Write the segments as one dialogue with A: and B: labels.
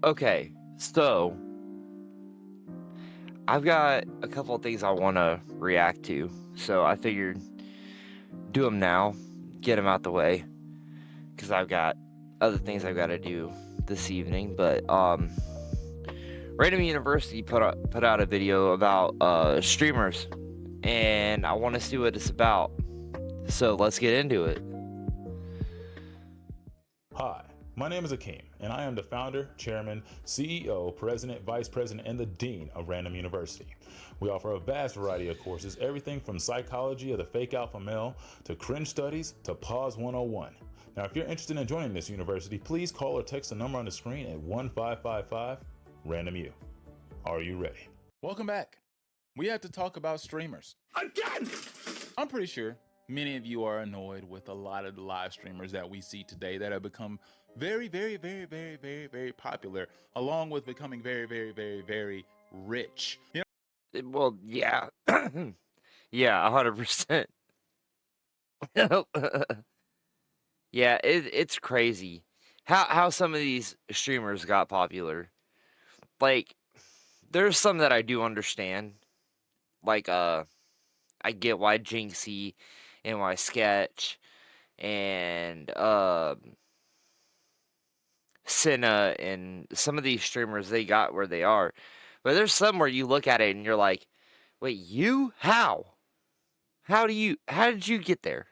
A: Okay, so I've got a couple of things I want to react to. So I figured do them now, get them out the way, because I've got other things I've got to do this evening. But Random University put out a video about streamers, and I want to see what it's about. So let's get into it.
B: Hi, my name is Akeem, and I am the founder, chairman, CEO, president, vice president, and the dean of Random University. We offer a vast variety of courses, everything from psychology of the fake alpha male to cringe studies to pause 101. Now, if you're interested in joining this university, please call or text the number on the screen at 1555 Random U. Are you ready?
C: Welcome back. We have to talk about streamers.
B: Again!
C: I'm pretty sure many of you are annoyed with a lot of the live streamers that we see today that have become very popular, along with becoming very rich.
A: Well, yeah, yeah, 100%. Yeah, it's crazy how some of these streamers got popular. Like, there's some that I do understand. Like, I get why Jinxie and why Sketch and Senna and some of these streamers, they got where they are. But there's some where you look at it and you're like, wait, you? How? How did you get there?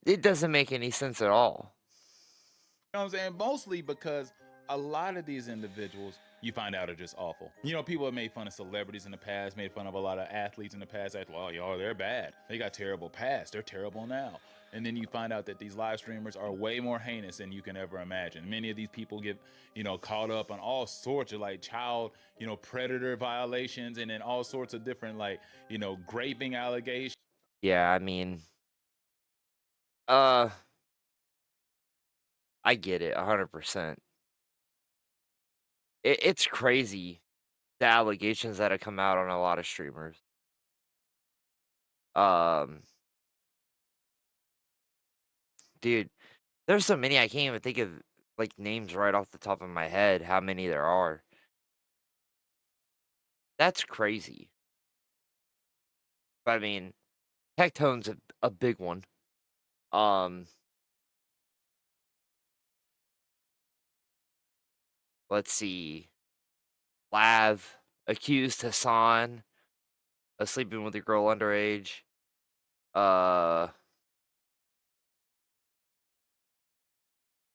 A: It doesn't make any sense at all.
C: You know what I'm saying? Mostly because a lot of these individuals you find out are just awful. You know, people have made fun of celebrities in the past, made fun of a lot of athletes in the past, like, well, y'all, they're bad. They got terrible past. They're terrible now. And then you find out that these live streamers are way more heinous than you can ever imagine. Many of these people get, caught up on all sorts of like child, predator violations, and then all sorts of different like, raping allegations.
A: Yeah, I mean, uh, I get it 100%. It's crazy the allegations that have come out on a lot of streamers. Um, dude, there's so many I can't even think of like names right off the top of my head. How many there are? That's crazy. But I mean, Tectone's a big one. Um, let's see. Lav accused Hassan of sleeping with a girl underage. Uh,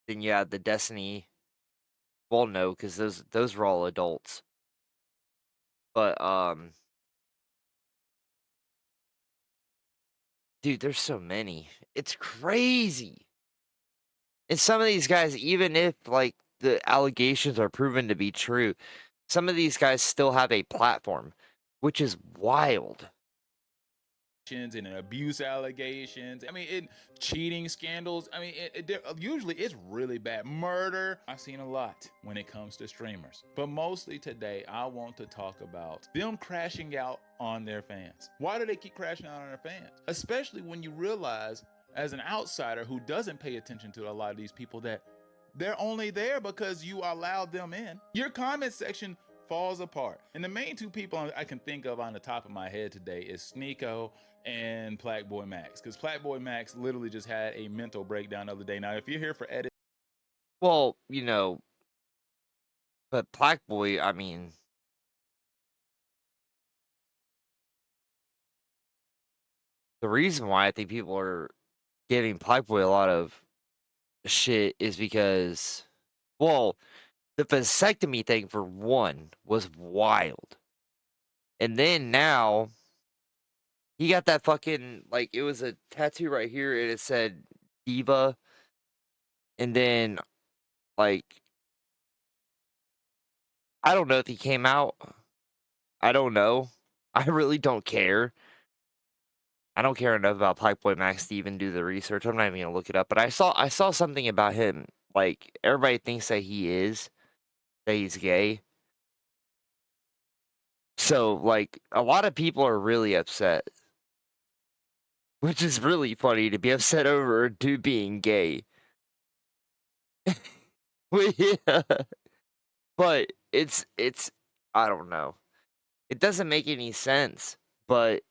A: then you had the Destiny. Well, no, because those were all adults. But dude, there's so many. It's crazy. And some of these guys, even if like the allegations are proven to be true, some of these guys still have a platform, which is wild.
C: And abuse allegations. I mean, cheating scandals. I mean, usually it's really bad. Murder. I've seen a lot when it comes to streamers. But mostly today, I want to talk about them crashing out on their fans. Why do they keep crashing out on their fans? Especially when you realize, as an outsider who doesn't pay attention to a lot of these people, that they're only there because you allowed them in. Your comment section falls apart. And the main two people I can think of on the top of my head today is Sneeko and Plaqueboy Max, because Plaqueboy Max literally just had a mental breakdown the other day. Now, if you're here for edit,
A: Well, but Plaqueboy, I mean, the reason why I think people are giving Plaqueboy a lot of shit is because, well, the vasectomy thing for one was wild. And then now he got that fucking, like, it was a tattoo right here and it said diva. And then, like, I don't know if he came out. I don't know. I really don't care. I don't care enough about Plaqueboy Max to even do the research. I'm not even gonna look it up. But I saw something about him. Like, everybody thinks that he's gay. So, like, a lot of people are really upset. Which is really funny to be upset over a dude being gay. Well, yeah. but it's I don't know. It doesn't make any sense, but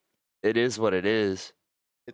A: it is what it is.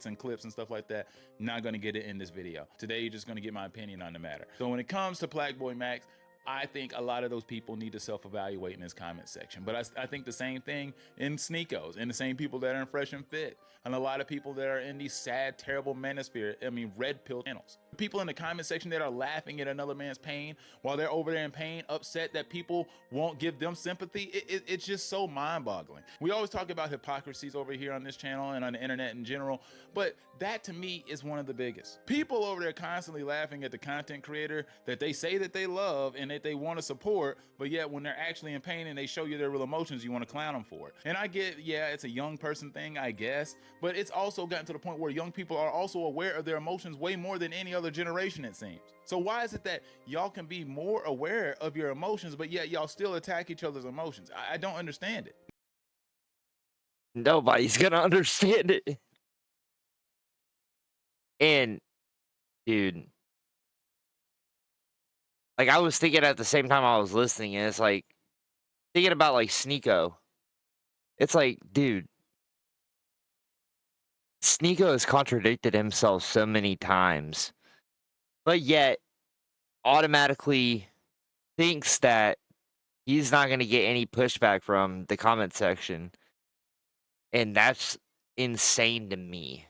C: and clips and stuff like that. Not going to get it in this video. Today, you're just going to get my opinion on the matter. So when it comes to Plagueboy Max, I think a lot of those people need to self-evaluate in this comment section. But I think the same thing in Sneakos, and the same people that are in Fresh and Fit, and a lot of people that are in these sad, terrible manosphere, red pill channels. People in the comment section that are laughing at another man's pain while they're over there in pain, upset that people won't give them sympathy. It's just so mind-boggling. We always talk about hypocrisies over here on this channel and on the internet in general, but that to me is one of the biggest. People over there constantly laughing at the content creator that they say that they love and that they want to support, but yet when they're actually in pain and they show you their real emotions, you want to clown them for it. And I get, yeah, it's a young person thing, I guess, but it's also gotten to the point where young people are also aware of their emotions way more than any other generation, it seems. So why is it that y'all can be more aware of your emotions, but yet y'all still attack each other's emotions? I don't understand it.
A: Nobody's gonna understand it. And dude, like I was thinking at the same time I was listening, and it's like thinking about like Sneeko. It's like, dude, Sneeko has contradicted himself so many times, but yet automatically thinks that he's not going to get any pushback from the comment section. And that's insane to me.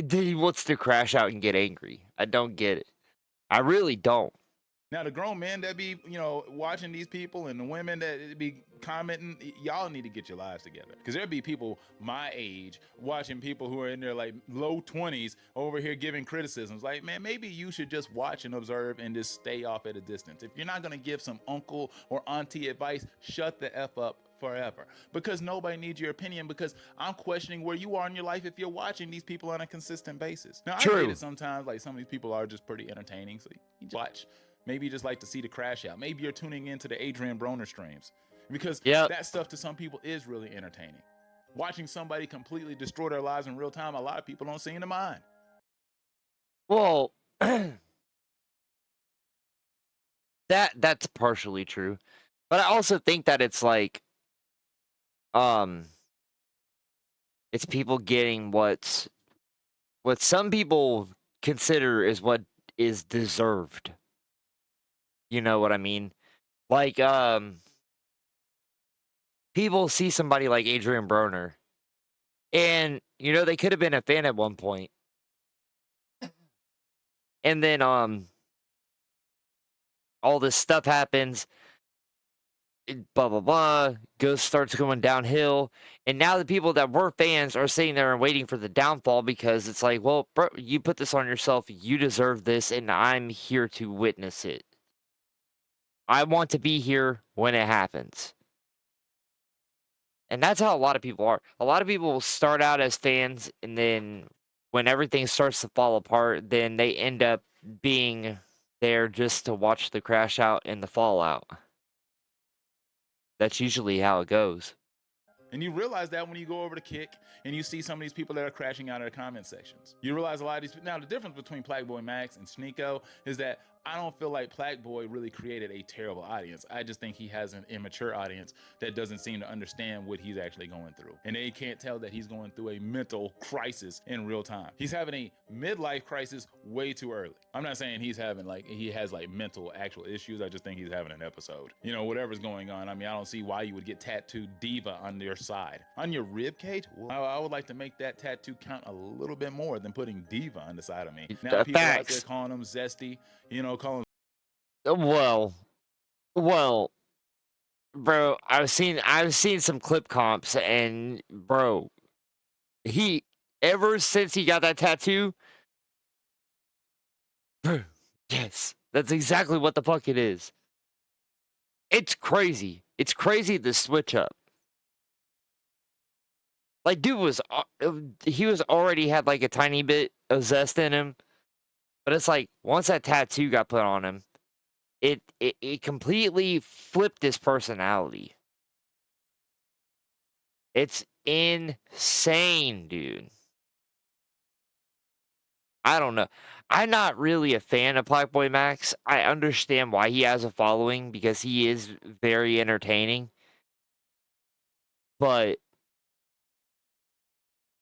A: He wants to crash out and get angry. I don't get it. I really don't.
C: Now, the grown men that be, watching these people and the women that be commenting, y'all need to get your lives together. Because there'd be people my age watching people who are in their like low 20s over here giving criticisms. Like, man, maybe you should just watch and observe and just stay off at a distance. If you're not going to give some uncle or auntie advice, shut the F up forever, because nobody needs your opinion, because I'm questioning where you are in your life if you're watching these people on a consistent basis. Now, I get it sometimes, like some of these people are just pretty entertaining, so you just watch. Maybe you just like to see the crash out. Maybe you're tuning into the Adrian Broner streams, because that stuff to some people is really entertaining. Watching somebody completely destroy their lives in real time, a lot of people don't seem to mind.
A: Well, that's partially true, but I also think that it's like, it's people getting what some people consider is what is deserved. You know what I mean? Like, people see somebody like Adrian Broner, and they could have been a fan at one point, and then all this stuff happens, blah blah blah, starts going downhill, and now the people that were fans are sitting there and waiting for the downfall, because it's like, well, bro, you put this on yourself, you deserve this, and I'm here to witness it. I want to be here when it happens. And that's how a lot of people are. A lot of people will start out as fans, and then when everything starts to fall apart, then they end up being there just to watch the crash out and the fallout. That's usually how it goes.
C: And you realize that when you go over to Kick and you see some of these people that are crashing out of the comment sections. You realize a lot of these. Now, the difference between Plagueboy Max and Sneeko is that I don't feel like Plagueboy really created a terrible audience. I just think he has an immature audience that doesn't seem to understand what he's actually going through. And they can't tell that he's going through a mental crisis in real time. He's having a midlife crisis way too early. I'm not saying he has mental actual issues. I just think he's having an episode. Whatever's going on. I don't see why you would get tattooed Diva on your side. On your rib cage? I would like to make that tattoo count a little bit more than putting Diva on the side of me. Now, people out there calling him Zesty, calling.
A: Well, bro, I've seen some clip comps, and bro, ever since he got that tattoo, bro, yes, that's exactly what the fuck it is. It's crazy. It's crazy the switch up. Like, dude he was already had like a tiny bit of zest in him, but it's like once that tattoo got put on him, it completely flipped his personality. It's insane, dude. I don't know. I'm not really a fan of Playboy Max. I understand why he has a following because he is very entertaining. But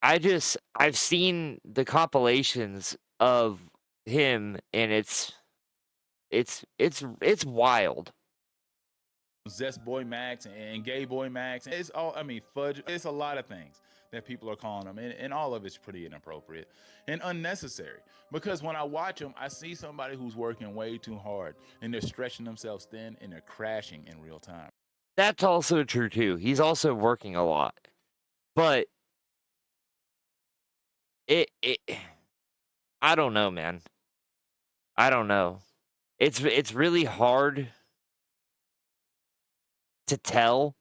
A: I've seen the compilations of him and it's wild.
C: Zest Boy Max and Gay Boy Max. It's all, I mean, fudge. It's a lot of things that people are calling them, and all of it's pretty inappropriate and unnecessary. Because when I watch them, I see somebody who's working way too hard and they're stretching themselves thin and they're crashing in real time.
A: That's also true too. He's also working a lot. But it I don't know, man. I don't know. It's really hard to tell,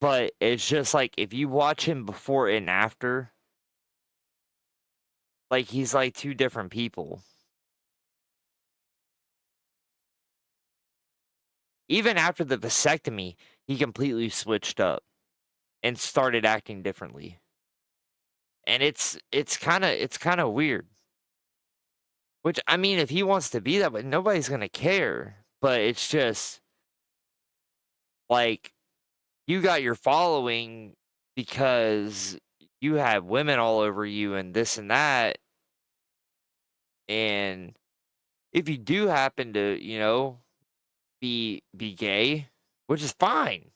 A: but it's just like if you watch him before and after, like he's like two different people. Even after the vasectomy, he completely switched up and started acting differently. And it's kind of weird. Which I mean, if he wants to be that way, nobody's gonna care. But it's just like you got your following because you have women all over you and this and that. And if you do happen to, be gay, which is fine,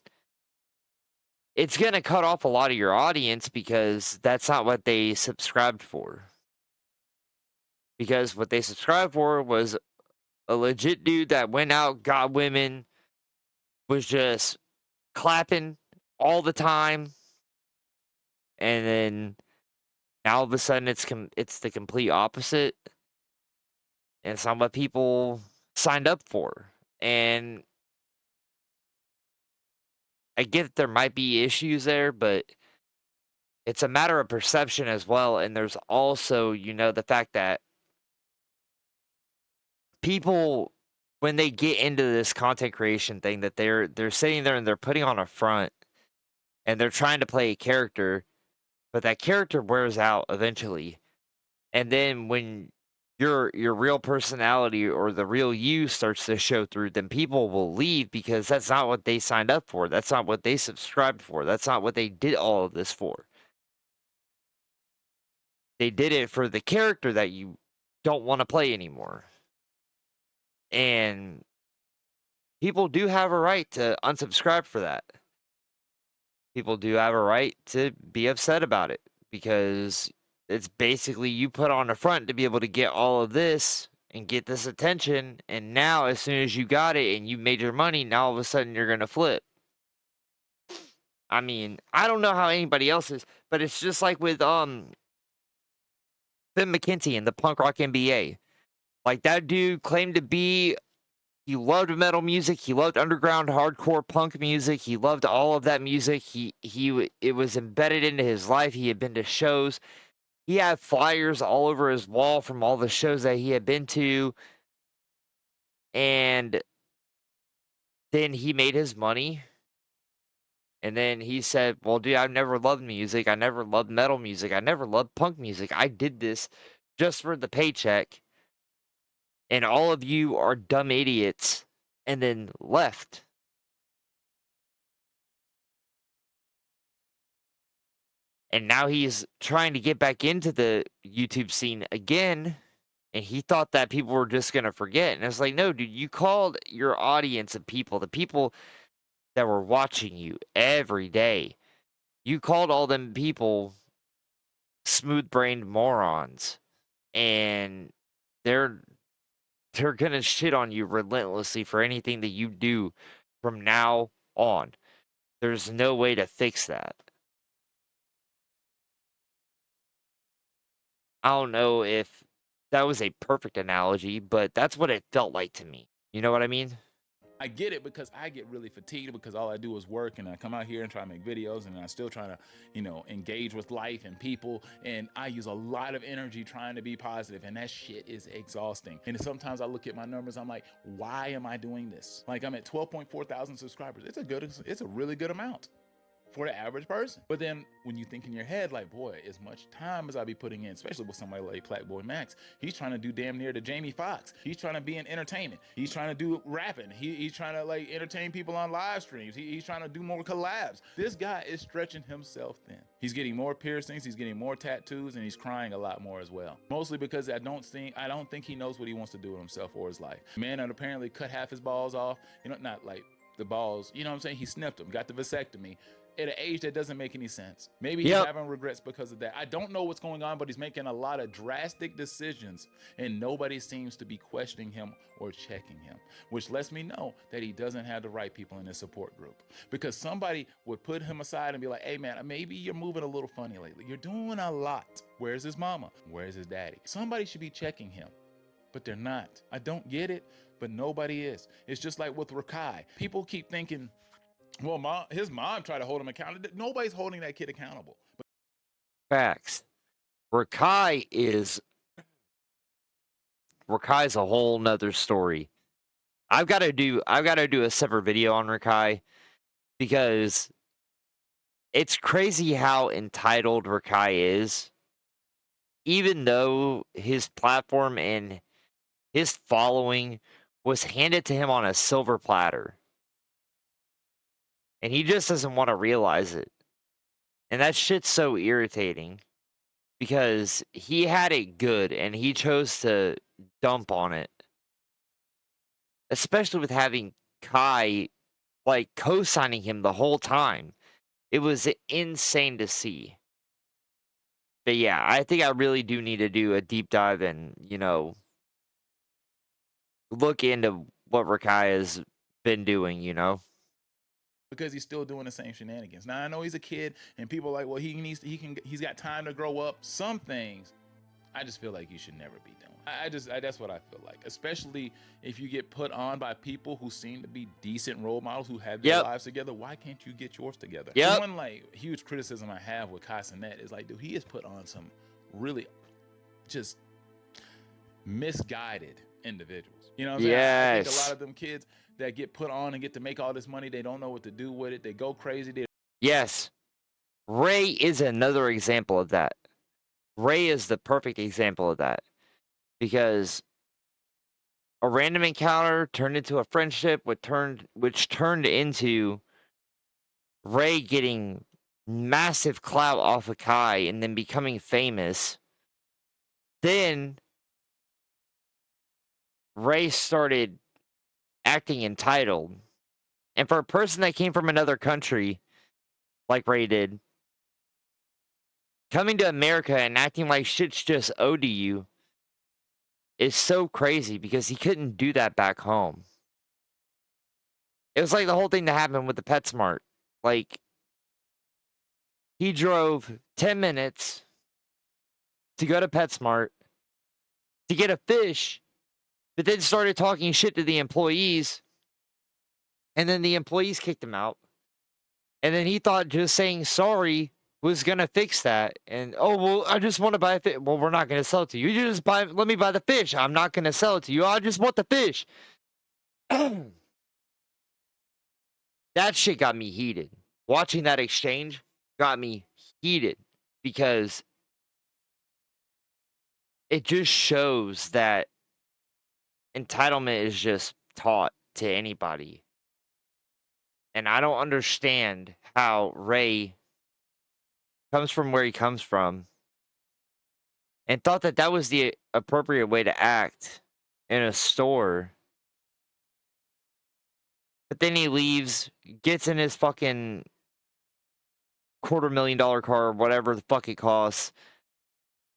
A: it's gonna cut off a lot of your audience because that's not what they subscribed for. Because what they subscribed for was a legit dude that went out, got women, was just clapping all the time, and then now all of a sudden it's the complete opposite, and it's not what people signed up for. And I get that there might be issues there, but it's a matter of perception as well. And there's also, the fact that people, when they get into this content creation thing, that they're sitting there and they're putting on a front and they're trying to play a character, but that character wears out eventually. And then when your real personality or the real you starts to show through, then people will leave because that's not what they signed up for. That's not what they subscribed for. That's not what they did all of this for. They did it for the character that you don't want to play anymore. And people do have a right to unsubscribe for that. People do have a right to be upset about it because it's basically you put on a front to be able to get all of this and get this attention. And now, as soon as you got it and you made your money, now all of a sudden you're going to flip. I mean, I don't know how anybody else is, but it's just like with Ben McKenty and the Punk Rock MBA. Like that dude claimed to be, he loved metal music, he loved underground hardcore punk music, he loved all of that music. It was embedded into his life. He had been to shows. He had flyers all over his wall from all the shows that he had been to. And then he made his money. And then he said, well, dude, I've never loved music. I never loved metal music. I never loved punk music. I did this just for the paycheck. And all of you are dumb idiots. And then left. And now he's trying to get back into the YouTube scene again. And he thought that people were just going to forget. And it's like, no, dude, you called your audience of people, the people that were watching you every day. You called all them people smooth-brained morons. And they're going to shit on you relentlessly for anything that you do from now on. There's no way to fix that. I don't know if that was a perfect analogy, but that's what it felt like to me. You know what I mean?
C: I get it because I get really fatigued because all I do is work and I come out here and try to make videos and I'm still trying to, engage with life and people. And I use a lot of energy trying to be positive and that shit is exhausting. And sometimes I look at my numbers, I'm like, why am I doing this? Like I'm at 12.4 thousand subscribers. It's a really good amount. for the average person. But then when you think in your head, like, boy, as much time as I be putting in, especially with somebody like Playboy Max, he's trying to do damn near to Jamie Foxx. He's trying to be in entertainment. He's trying to do rapping. He's trying to like entertain people on live streams. He's trying to do more collabs. This guy is stretching himself thin. He's getting more piercings, he's getting more tattoos, and he's crying a lot more as well. Mostly because I don't think he knows what he wants to do with himself or his life. Man had apparently cut half his balls off, not like the balls, you know what I'm saying? He snipped them, got the vasectomy at an age that doesn't make any sense. Maybe he's having regrets because of that. I don't know what's going on, but he's making a lot of drastic decisions and nobody seems to be questioning him or checking him, which lets me know that he doesn't have the right people in his support group, because somebody would put him aside and be like, hey man, maybe you're moving a little funny lately. You're doing a lot. Where's his mama? Where's his daddy? Somebody should be checking him, but they're not. I don't get it, but nobody is. It's just like with Rakai. People keep thinking, well, his mom tried to hold him accountable. Nobody's holding that kid accountable.
A: Facts. Rakai is a whole nother story. I've got to do a separate video on Rakai, because it's crazy how entitled Rakai is, even though his platform and his following was handed to him on a silver platter. And he just doesn't want to realize it. And that shit's so irritating, because he had it good and he chose to dump on it. Especially with having Kai like co-signing him the whole time. It was insane to see. But yeah, I think I really do need to do a deep dive and, look into what Rakai has been doing,
C: Because he's still doing the same shenanigans. Now I know he's a kid, and people are like, well, he's got time to grow up. Some things, I just feel like you should never be doing. That's what I feel like. Especially if you get put on by people who seem to be decent role models who have their lives together. Why can't you get yours together? One like huge criticism I have with Kai Cenat is like, dude, he has put on some really just misguided individuals. You know what I'm saying? I think a lot of them kids that get put on and get to make all this money, they don't know what to do with it. They go crazy.
A: Yes. Ray is another example of that. Ray is the perfect example of that, because a random encounter turned into a friendship, which turned into Ray getting massive clout off of Kai and then becoming famous. Then Ray started acting entitled. And for a person that came from another country, like Ray did, coming to America and acting like shit's just owed to you is so crazy, because he couldn't do that back home. It was like the whole thing that happened with the PetSmart. Like, he drove 10 minutes to go to PetSmart to get a fish, but then started talking shit to the employees, and then the employees kicked him out. And then he thought just saying sorry was gonna fix that. And well, I just want to buy a fish. Well, we're not gonna sell it to you. You just let me buy the fish. I'm not gonna sell it to you. I just want the fish. That shit got me heated. Watching that exchange got me heated, because it just shows that entitlement is just taught to anybody. And I don't understand how Ray comes from where he comes from and thought that that was the appropriate way to act in a store. But then he leaves, gets in his fucking $250,000 car, or whatever the fuck it costs,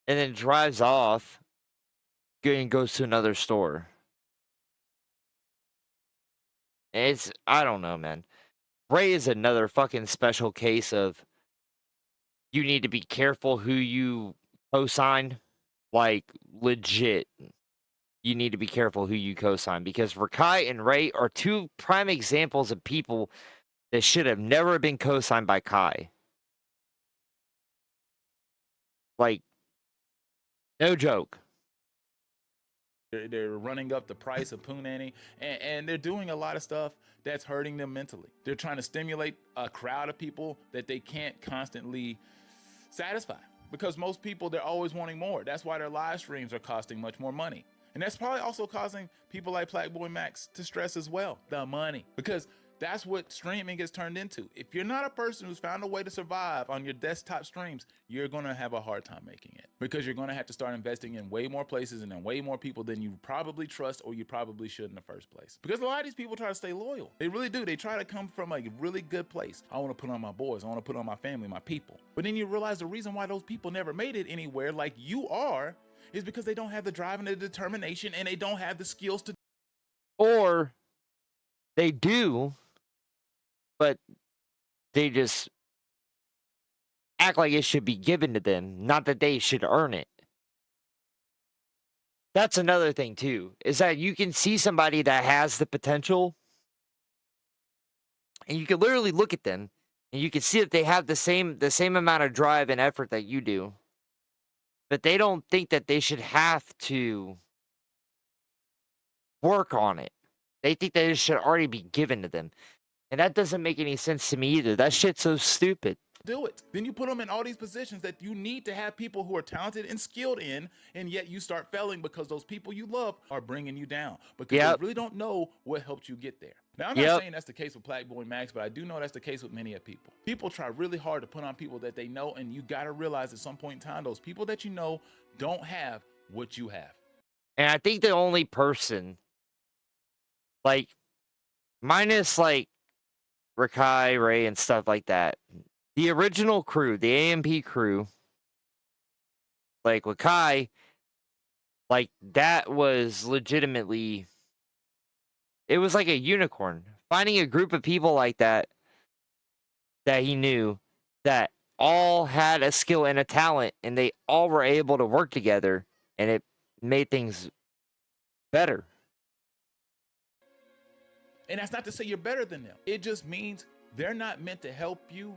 A: and then drives off and goes to another store. I don't know, man. Ray is another fucking special case of, you need to be careful who you co-sign. Like, legit. You need to be careful who you co-sign, because Rakai and Ray are two prime examples of people that should have never been co-signed by Kai. Like, no joke.
C: They're running up the price of punani, and they're doing a lot of stuff that's hurting them mentally. They're trying to stimulate a crowd of people that they can't constantly satisfy, because most people, they're always wanting more. That's why their live streams are costing much more money. And that's probably also causing people like Plaqueboy Max to stress as well, the money, because that's what streaming gets turned into. If you're not a person who's found a way to survive on your desktop streams, you're going to have a hard time making it, because you're going to have to start investing in way more places and in way more people than you probably trust or you probably should in the first place. Because a lot of these people try to stay loyal. They really do. They try to come from a really good place. I want to put on my boys. I want to put on my family, my people. But then you realize the reason why those people never made it anywhere like you are is because they don't have the drive and the determination, and they don't have the skills to.
A: Or they do, but they just act like it should be given to them, not that they should earn it. That's another thing too, is that you can see somebody that has the potential, and you can literally look at them and you can see that they have the same amount of drive and effort that you do, but they don't think that they should have to work on it. They think that it should already be given to them. And that doesn't make any sense to me either. That shit's so stupid.
C: Do it. Then you put them in all these positions that you need to have people who are talented and skilled in, and yet you start failing because those people you love are bringing you down, because they really don't know what helped you get there. Now, I'm not saying that's the case with Plaqueboy Max, but I do know that's the case with many of people. People try really hard to put on people that they know, and you got to realize at some point in time, those people that you know don't have what you have.
A: And I think the only person, like, minus, like, Rakai, Ray, and stuff like that, the original crew, the AMP crew, like with Kai, like that was legitimately, it was like a unicorn. Finding a group of people like that he knew that all had a skill and a talent, and they all were able to work together, and it made things better.
C: And that's not to say you're better than them. It just means they're not meant to help you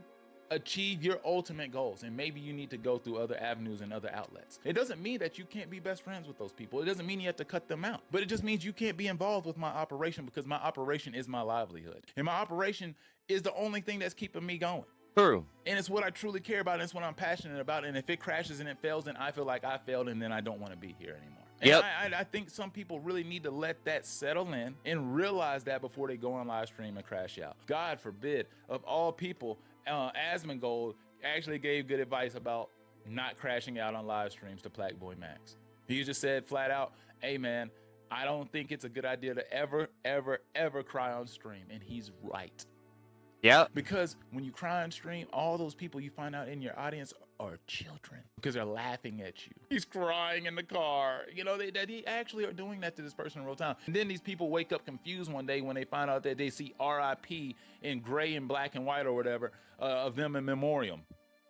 C: achieve your ultimate goals, and maybe you need to go through other avenues and other outlets. It doesn't mean that you can't be best friends with those people. It doesn't mean you have to cut them out, but it just means you can't be involved with my operation, because my operation is my livelihood, and my operation is the only thing that's keeping me going.
A: True.
C: And it's what I truly care about, and it's what I'm passionate about. And if it crashes and it fails, then I feel like I failed, and then I don't want to be here anymore. And I think some people really need to let that settle in and realize that before they go on live stream and crash out. God forbid, of all people, Asmongold actually gave good advice about not crashing out on live streams to Plaqueboy Max. He just said flat out, hey man, I don't think it's a good idea to ever cry on stream. And he's right.
A: Yeah.
C: Because when you cry on stream, all those people you find out in your audience are children, because they're laughing at you. He's crying in the car. You know, they actually are doing that to this person in real time. And then these people wake up confused one day when they find out that they see RIP in gray and black and white or whatever of them in memoriam.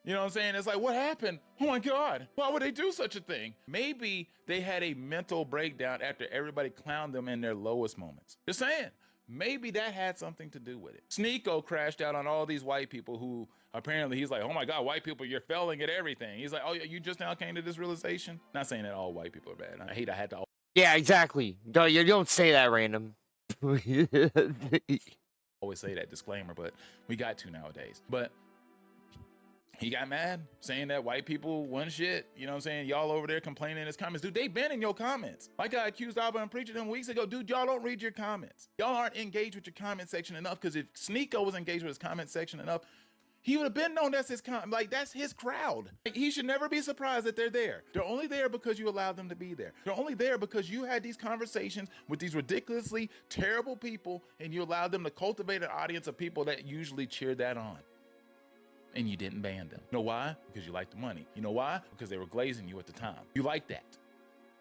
C: You know what I'm saying? It's like, what happened? Oh my God, why would they do such a thing? Maybe they had a mental breakdown after everybody clowned them in their lowest moments. Just saying. Maybe that had something to do with it. Sneeko crashed out on all these white people who apparently he's like, oh my God, white people, you're failing at everything. He's like, oh yeah, you just now came to this realization? Not saying that all white people are bad. I hate I had to.
A: Yeah, exactly. You don't say that random.
C: Always say that disclaimer, but we got to nowadays. But he got mad saying that white people wasn't shit. You know what I'm saying? Y'all over there complaining in his comments. Dude, they been in your comments. Like I accused Alba and Preacher them weeks ago. Dude, y'all don't read your comments. Y'all aren't engaged with your comment section enough, because if Sneeko was engaged with his comment section enough, he would have been known that's his that's his crowd. Like, he should never be surprised that they're there. They're only there because you allowed them to be there. They're only there because you had these conversations with these ridiculously terrible people, and you allowed them to cultivate an audience of people that usually cheer that on. And you didn't ban them. You know why? Because you liked the money. You know why? Because they were glazing you at the time. You like that.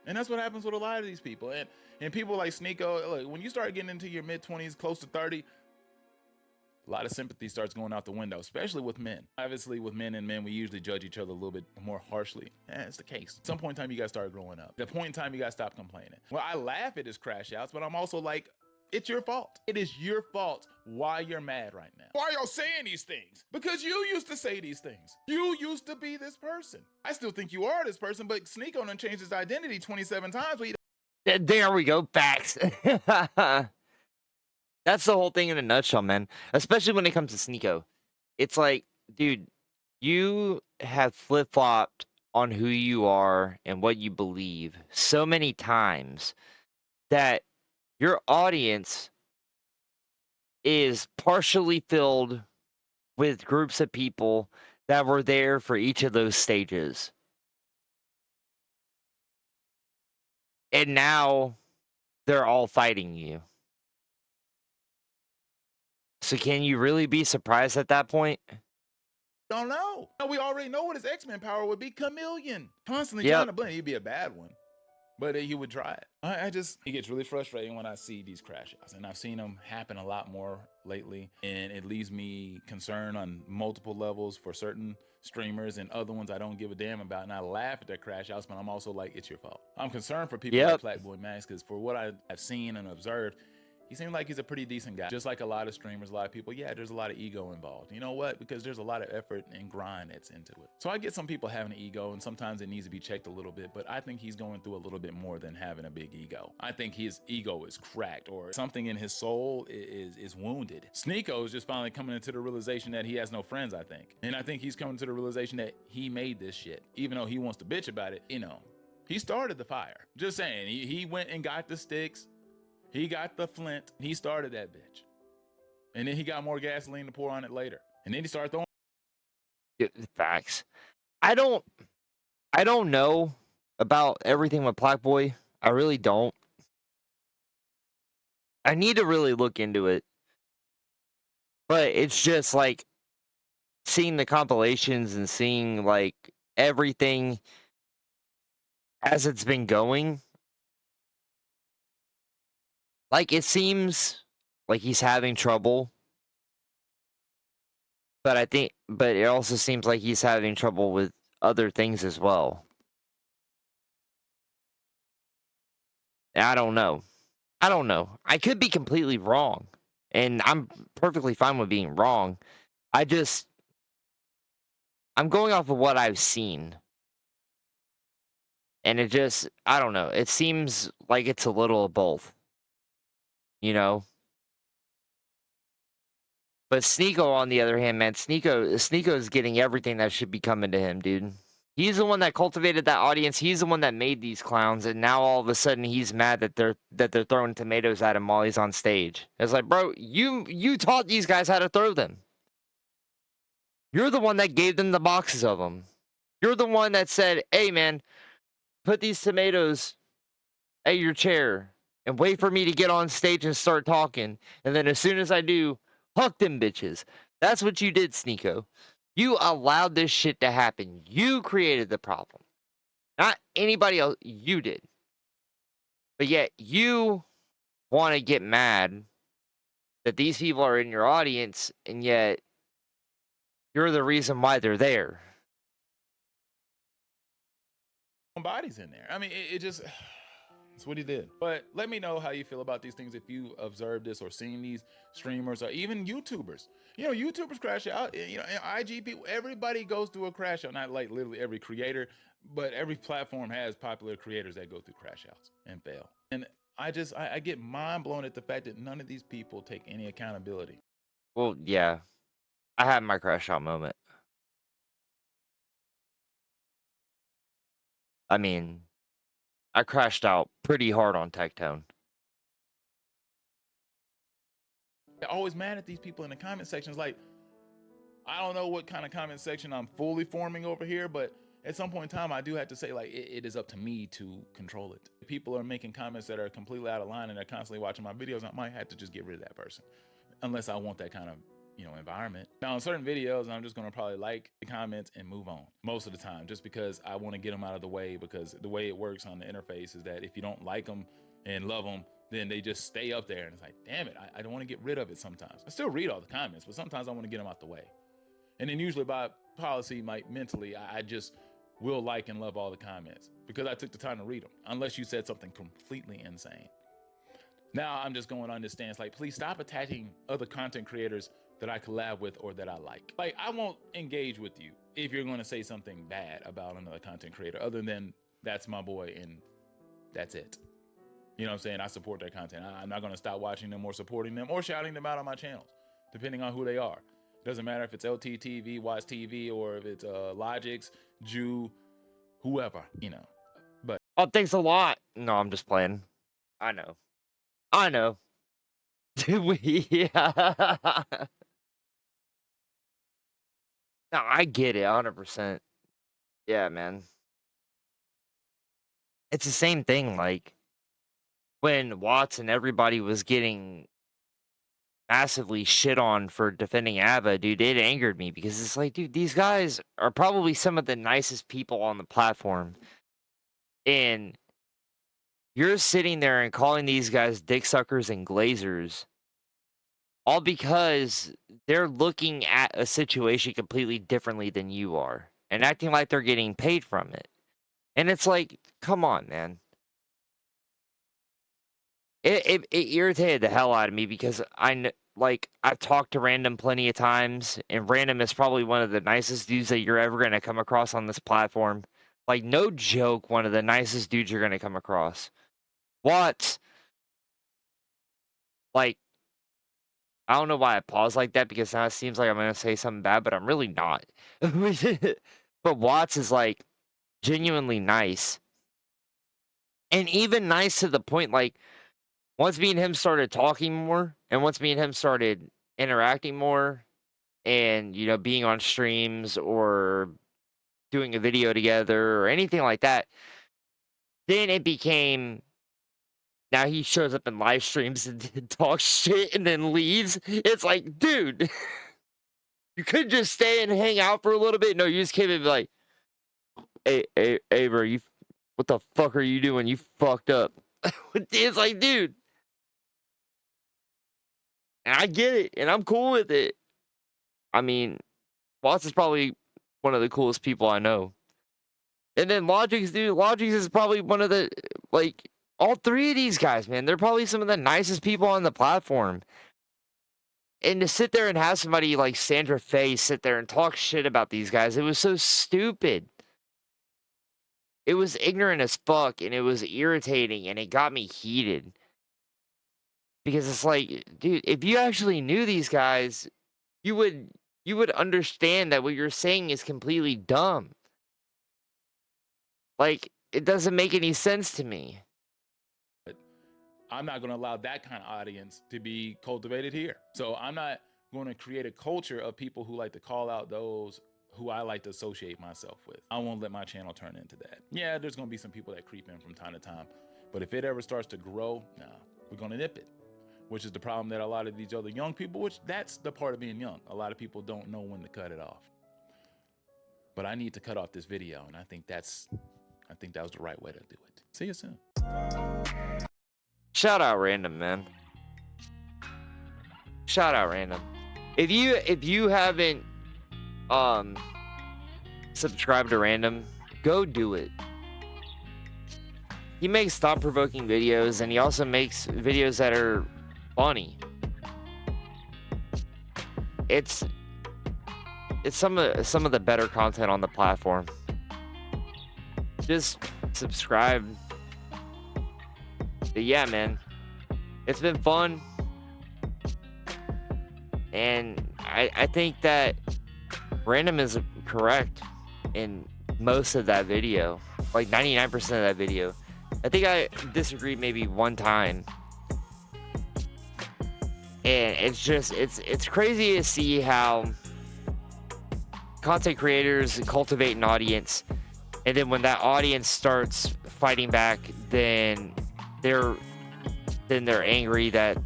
C: And that's what happens with a lot of these people. And people like Sneeko, look, when you start getting into your mid-20s, close to 30, a lot of sympathy starts going out the window, especially with men. Obviously, with men and men, we usually judge each other a little bit more harshly. It's the case. At some point in time, you gotta start growing up. At the point in time, you gotta stop complaining. Well, I laugh at his crash outs, but I'm also like, it's your fault. It is your fault why you're mad right now. Why are y'all saying these things? Because you used to say these things. You used to be this person. I still think you are this person, but Sneeko done changed his identity 27 times.
A: There we go. Facts. That's the whole thing in a nutshell, man. Especially when it comes to Sneeko. It's like, dude, you have flip flopped on who you are and what you believe so many times that your audience is partially filled with groups of people that were there for each of those stages. And now they're all fighting you. So can you really be surprised at that point?
C: Don't know. No, we already know what his X-Men power would be. Chameleon. Constantly
A: Yep.
C: trying to blend. He'd be a bad one. But he would try it. It gets really frustrating when I see these crash outs. And I've seen them happen a lot more lately. And it leaves me concerned on multiple levels for certain streamers, and other ones I don't give a damn about. And I laugh at their crash outs, but I'm also like, it's your fault. I'm concerned for people like Blackboy Max, because for what I've seen and observed, he seems like he's a pretty decent guy. Just like a lot of streamers, a lot of people, yeah, there's a lot of ego involved. You know what? Because there's a lot of effort and grind that's into it. So I get some people having an ego, and sometimes it needs to be checked a little bit, but I think he's going through a little bit more than having a big ego. I think his ego is cracked, or something in his soul is wounded. Sneeko is just finally coming into the realization that he has no friends, I think. And I think he's coming to the realization that he made this shit. Even though he wants to bitch about it, you know, he started the fire. Just saying, he went and got the sticks. He got the flint. He started that bitch. And then he got more gasoline to pour on it later. And then he started throwing
A: Facts. I don't know about everything with Blackboy. I really don't. I need to really look into it. But it's just like seeing the compilations and seeing like everything as it's been going. Like, it seems like he's having trouble. But it also seems like he's having trouble with other things as well. I don't know. I could be completely wrong. And I'm perfectly fine with being wrong. I'm going off of what I've seen. And I don't know. It seems like it's a little of both. You know? But Sneeko, on the other hand, man, Sneeko is getting everything that should be coming to him, dude. He's the one that cultivated that audience. He's the one that made these clowns, and now all of a sudden he's mad that they're throwing tomatoes at him while he's on stage. It's like, bro, you taught these guys how to throw them. You're the one that gave them the boxes of them. You're the one that said, "Hey, man, put these tomatoes at your chair and wait for me to get on stage and start talking. And then as soon as I do, huck them bitches." That's what you did, Sneeko. You allowed this shit to happen. You created the problem. Not anybody else. You did. But yet you want to get mad that these people are in your audience, and yet you're the reason why they're there.
C: bodies in there. I mean, it just, that's what he did. But let me know how you feel about these things if you observed this or seen these streamers or even YouTubers. You know, YouTubers crash out. You know, IG people, everybody goes through a crash out. Not like literally every creator, but every platform has popular creators that go through crash outs and fail. And I get mind blown at the fact that none of these people take any accountability.
A: Well, yeah. I had my crash out moment. I mean, I crashed out pretty hard on Tectone.
C: They're always mad at these people in the comment sections. Like, I don't know what kind of comment section I'm fully forming over here, but at some point in time, I do have to say, like, it is up to me to control it. If people are making comments that are completely out of line and they're constantly watching my videos, I might have to just get rid of that person, unless I want that kind of, you know, environment. Now, on certain videos, I'm just gonna probably like the comments and move on most of the time, just because I want to get them out of the way, because the way it works on the interface is that if you don't like them and love them, then they just stay up there, and it's like, damn it, I don't want to get rid of it sometimes. I still read all the comments, but sometimes I want to get them out the way. And then usually by policy, mentally, I just will like and love all the comments because I took the time to read them, unless you said something completely insane. Now I'm just going on this stance, like, please stop attacking other content creators that I collab with or that I like. Like, I won't engage with you if you're going to say something bad about another content creator, other than that's my boy and that's it. You know what I'm saying? I support their content. I'm not going to stop watching them or supporting them or shouting them out on my channels, depending on who they are. Doesn't matter if it's LTTV, Watch TV, or if it's Logix, Jew, whoever, you know. But
A: Oh, thanks a lot. No, I'm just playing. I know. I know. Yeah. No, I get it 100%. Yeah, man. It's the same thing, like, when Watts and everybody was getting massively shit on for defending ABBA, dude, it angered me because it's like, dude, these guys are probably some of the nicest people on the platform. And you're sitting there and calling these guys dick suckers and glazers, all because they're looking at a situation completely differently than you are and acting like they're getting paid from it. And it's like, come on, man. It irritated the hell out of me because I've talked to Random plenty of times, and Random is probably one of the nicest dudes that you're ever gonna come across on this platform. Like, no joke, one of the nicest dudes you're gonna come across. Watts, like, I don't know why I paused like that because now it seems like I'm gonna say something bad, but I'm really not. But Watts is like genuinely nice, and even nice to the point like. Once me and him started talking more, and once me and him started interacting more, and, you know, being on streams or doing a video together or anything like that, then it became now he shows up in live streams and talks shit and then leaves. It's like, dude, you could just stay and hang out for a little bit. No, you just came in and be like, hey, bro, what the fuck are you doing? You fucked up. It's like, dude. And I get it, and I'm cool with it. I mean, Watts is probably one of the coolest people I know. And then Logix, dude, Logix is probably one of the, like, all three of these guys, man, they're probably some of the nicest people on the platform. And to sit there and have somebody like Sandra Faye sit there and talk shit about these guys, it was so stupid. It was ignorant as fuck, and it was irritating, and it got me heated. Because it's like, dude, if you actually knew these guys, you would understand that what you're saying is completely dumb. Like, it doesn't make any sense to me.
C: I'm not going to allow that kind of audience to be cultivated here. So I'm not going to create a culture of people who like to call out those who I like to associate myself with. I won't let my channel turn into that. Yeah, there's going to be some people that creep in from time to time. But if it ever starts to grow, nah, we're going to nip it. Which is the problem that a lot of these other young people, which that's the part of being young. A lot of people don't know when to cut it off. But I need to cut off this video, and I think that was the right way to do it. See you soon.
A: Shout out Random, man. Shout out Random. If you haven't subscribed to Random, go do it. He makes thought-provoking videos, and he also makes videos that are funny. It's some of the better content on the platform. Just subscribe. But yeah, man, it's been fun, and I think that Random is correct in most of that video, like 99% of that video. I think I disagreed maybe one time. And it's just, it's crazy to see how content creators cultivate an audience, and then when that audience starts fighting back, then they're angry that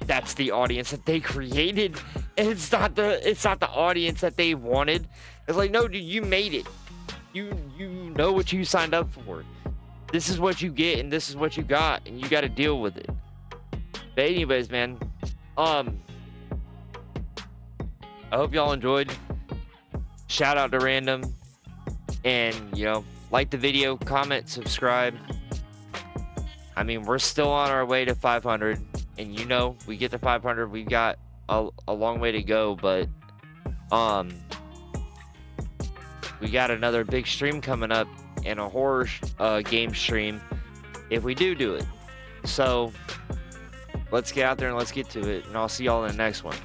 A: that's the audience that they created, and it's not the audience that they wanted. It's like, no, dude, you made it. You know what you signed up for. This is what you get, and this is what you got, and you got to deal with it. But anyways, man, I hope y'all enjoyed. Shout out to Random, and, you know, like the video, comment, subscribe. I mean, we're still on our way to 500, and, you know, we get to 500, we've got a long way to go, but we got another big stream coming up, and a horror game stream if we do it. So let's get out there and let's get to it. And I'll see y'all in the next one.